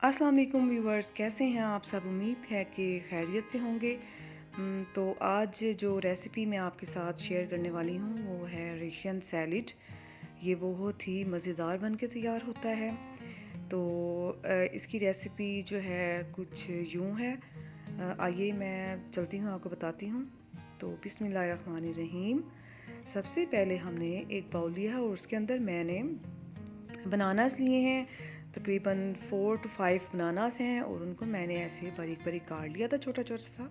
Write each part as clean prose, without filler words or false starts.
अस्सलाम वालेकुम व्यूवर्स, कैसे हैं आप सब? उम्मीद है कि खैरियत से होंगे। तो आज जो रेसिपी मैं आपके साथ शेयर करने वाली हूँ वो है रशियन सैलिड। ये बहुत ही मज़ेदार बन के तैयार होता है। तो इसकी रेसिपी जो है कुछ यूँ है। आइए मैं चलती हूँ, आपको बताती हूँ। तो बिस्मिल्लाहिर्रहमानिर्रहीम। सबसे पहले हमने एक बाउल लिया है और उसके अंदर मैंने बनानास लिए हैं। तकरीबन 4 to 5 बनानास हैं और उनको मैंने ऐसे बारीक बारीक काट लिया था, छोटा छोटा सा।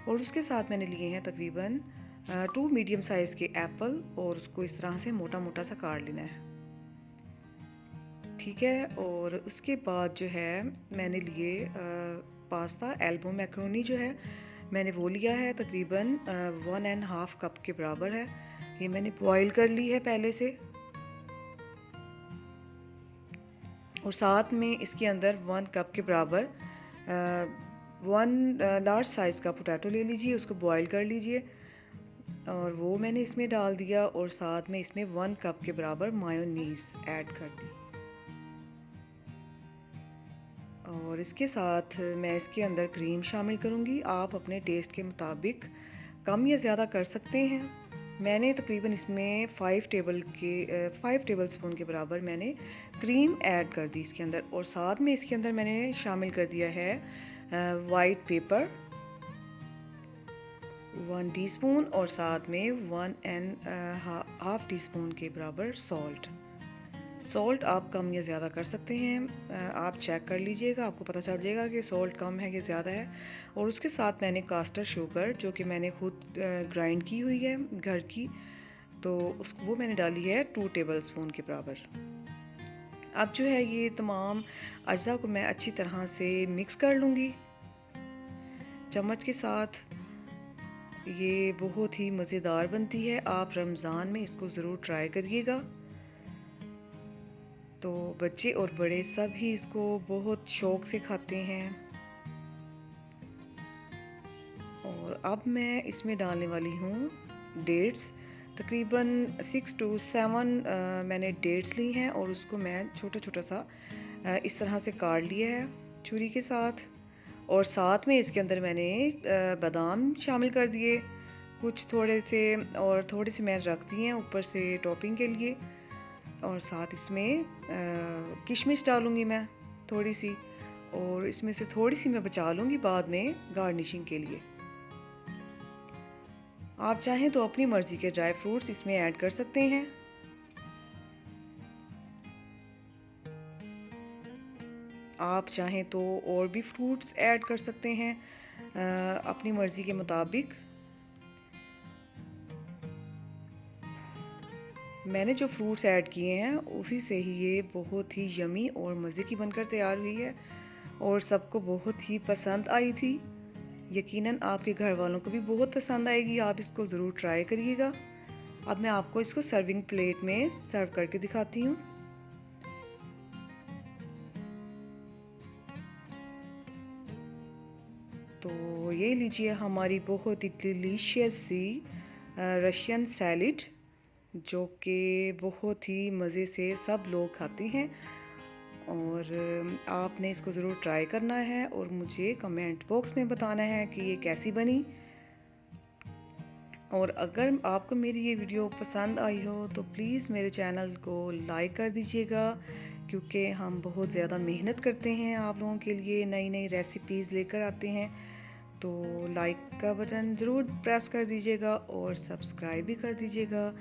और उसके साथ मैंने लिए हैं तकरीबन 2 मीडियम साइज़ के एप्पल और उसको इस तरह से मोटा मोटा सा काट लेना है। ठीक है। और उसके बाद जो है मैंने लिए पास्ता एल्बो मैक्रोनी जो है मैंने वो लिया है, तकरीबन 1.5 कप के बराबर है। ये मैंने बॉईल कर ली है पहले से। और साथ में इसके अंदर 1 कप के बराबर 1 लार्ज साइज़ का पोटैटो ले लीजिए, उसको बॉईल कर लीजिए और वो मैंने इसमें डाल दिया। और साथ में इसमें 1 कप के बराबर मायोनीज़ ऐड कर दी। और इसके साथ मैं इसके अंदर क्रीम शामिल करूँगी। आप अपने टेस्ट के मुताबिक कम या ज़्यादा कर सकते हैं। मैंने तकरीबन इसमें 5 टेबल स्पून के बराबर मैंने क्रीम ऐड कर दी इसके अंदर। और साथ में इसके अंदर मैंने शामिल कर दिया है वाइट पेपर 1 टीस्पून और साथ में 1.5 टीस्पून के बराबर सॉल्ट आप कम या ज़्यादा कर सकते हैं। आप चेक कर लीजिएगा, आपको पता चल जाएगा कि सॉल्ट कम है कि ज़्यादा है। और उसके साथ मैंने कास्टर शुगर जो कि मैंने खुद ग्राइंड की हुई है घर की, तो वो मैंने डाली है 2 टेबल स्पून के बराबर। अब जो है ये तमाम अज्जा को मैं अच्छी तरह से मिक्स कर लूँगी चम्मच के साथ। ये बहुत ही मज़ेदार बनती है, आप रमज़ान में इसको ज़रूर ट्राई करिएगा। तो बच्चे और बड़े सब ही इसको बहुत शौक़ से खाते हैं। और अब मैं इसमें डालने वाली हूँ डेट्स। तकरीबन 6 to 7 मैंने डेट्स ली हैं और उसको मैं छोटा छोटा सा इस तरह से काट लिया है छुरी के साथ। और साथ में इसके अंदर मैंने बादाम शामिल कर दिए कुछ थोड़े से, और थोड़े से मैंने रख दिए हैं ऊपर से टॉपिंग के लिए। और साथ इसमें किशमिश डालूँगी मैं थोड़ी सी, और इसमें से थोड़ी सी मैं बचा लूँगी बाद में गार्निशिंग के लिए। आप चाहें तो अपनी मर्ज़ी के ड्राई फ्रूट्स इसमें ऐड कर सकते हैं। आप चाहें तो और भी फ्रूट्स ऐड कर सकते हैं अपनी मर्ज़ी के मुताबिक। मैंने जो फ्रूट्स ऐड किए हैं उसी से ही ये बहुत ही यमी और मज़े की बनकर तैयार हुई है और सबको बहुत ही पसंद आई थी। यकीनन आपके घर वालों को भी बहुत पसंद आएगी, आप इसको ज़रूर ट्राई करिएगा। अब मैं आपको इसको सर्विंग प्लेट में सर्व करके दिखाती हूँ। तो ये लीजिए हमारी बहुत ही डिलीशियस सी रशियन सैलिड, जो कि बहुत ही मज़े से सब लोग खाते हैं। और आपने इसको ज़रूर ट्राई करना है और मुझे कमेंट बॉक्स में बताना है कि ये कैसी बनी। और अगर आपको मेरी ये वीडियो पसंद आई हो तो प्लीज़ मेरे चैनल को लाइक कर दीजिएगा, क्योंकि हम बहुत ज़्यादा मेहनत करते हैं आप लोगों के लिए, नई नई रेसिपीज़ लेकर आते हैं। तो लाइक का बटन ज़रूर प्रेस कर दीजिएगा और सब्सक्राइब भी कर दीजिएगा।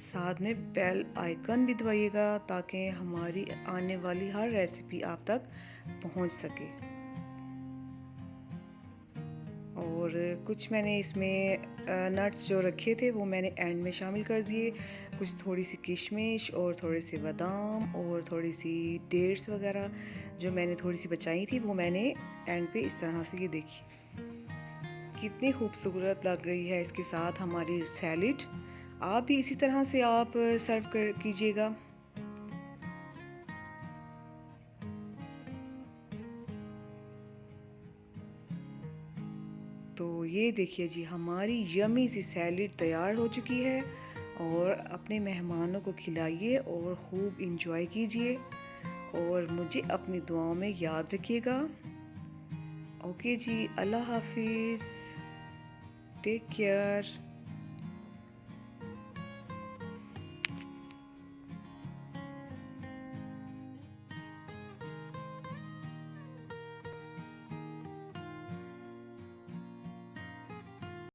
साथ में बेल आइकन भी दबाइएगा ताकि हमारी आने वाली हर रेसिपी आप तक पहुंच सके। और कुछ मैंने इसमें नट्स जो रखे थे वो मैंने एंड में शामिल कर दिए, कुछ थोड़ी सी किशमिश और थोड़े से बादाम और थोड़ी सी डेट्स वगैरह जो मैंने थोड़ी सी बचाई थी वो मैंने एंड पे इस तरह से, ये देखिए कितनी खूबसूरत लग रही है इसके साथ हमारी सैलिड। आप भी इसी तरह से आप सर्व कर कीजिएगा। तो ये देखिए जी हमारी यमी सी सैलिड तैयार हो चुकी है। और अपने मेहमानों को खिलाइए और खूब इंजॉय कीजिए। और मुझे अपनी दुआओं में याद रखिएगा। ओके जी, अल्लाह हाफिज़, टेक केयर।